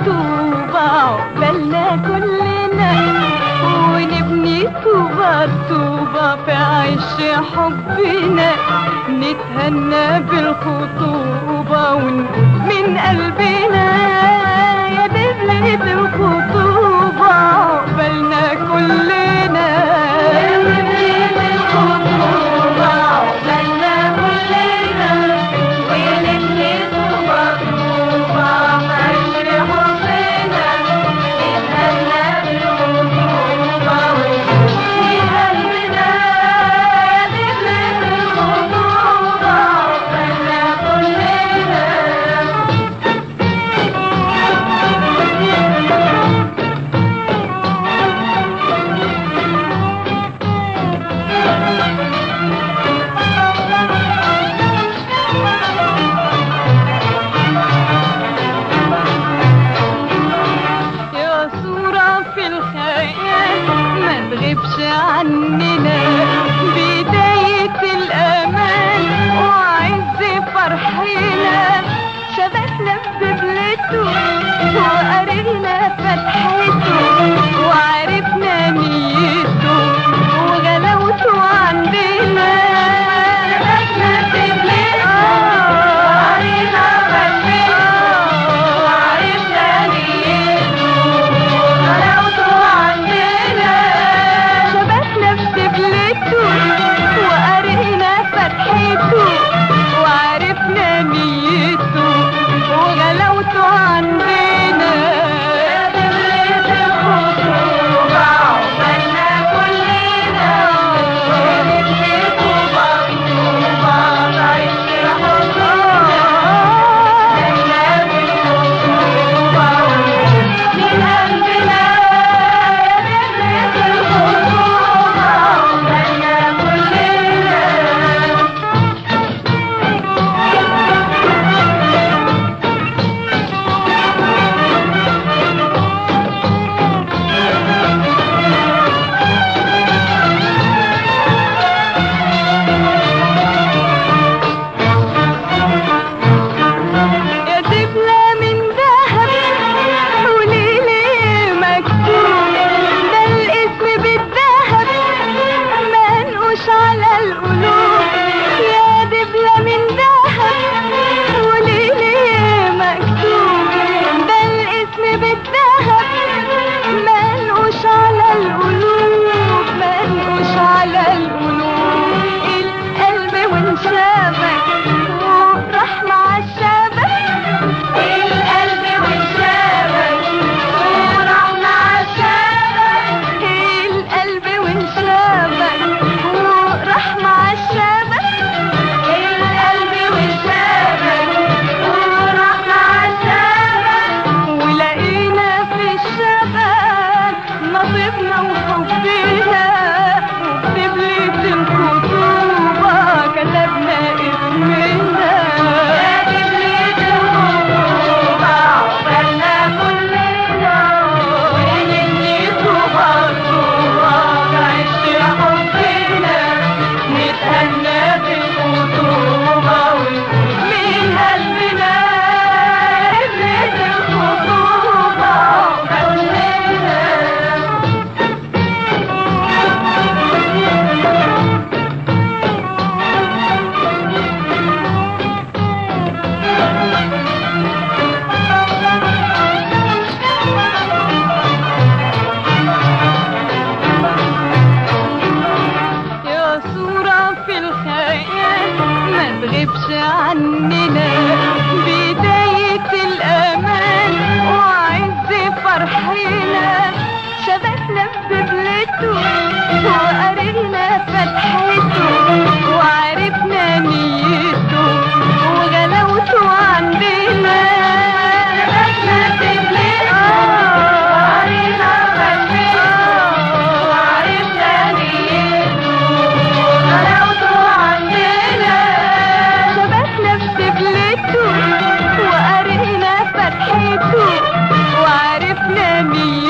طوبة عقبالنا كلنا، ونبني طوبة طوبة في عش حبنا، نتهنى بالخطوبة ونقول من قلبنا يا دبلة الخطوبة عقبالنا كلنا. عننا بداية الأمان وعز فرحنا، شبكنا بدبلته وقرينا فتحته وعرفنا نيته وغلاوته عندنا. شبكنا بدبلته وقرينا فتحته وعرفنا نيته وغلاوته عندنا. وقرينا فتحته وعرفنا نيته وغلاوته عندنا. دبلة الخطوبة عقبالنا كلنا، ونبني طوبة طوبة بعيش حبنا، نتهنى بالخطوبة ونقول من قلبنا يا دبلة الخطوبة عقبالنا كلنا. يا دبلة من ذهب وليلي مكتوب، ده الاسم بالذهب منقوش على القلوب. يا دبلة من ذهب وليلي مكتوب، ده الاسم بالذهب منقوش على القلوب، منقوش على القلوب. القلب وانشابك وراح مع الشبك، القلب وانشابك وراح مع الشبك، القلب وانشابك وراح مع الشبك، القلب وانشابك وراح مع الشبك. ولقينا في الشبك نصيبنا وحبنا، وبدبلة الخطوبة كتبنا اسمنا. يا دبلة الخطوبة عقبالنا كلنا، ونبني طوبة طوبة بعش حبنا، نتهنى بالخطوبة ونقول من قلبنا دبلة الخطوبة عقبالنا. يا صورة في الخيال ما تغيبش عننا، بداية الأمان وعز فرحنا، شبكنا بدبلته وقرينا فتحته وعرفنا نيته وغلاوته عندنا. شبكنا بدبلته وقرينا فتحته وعرفنا نيته وغلاوته عندنا. شبكنا بدبلته وقرينا فتحته وعرفنا نيته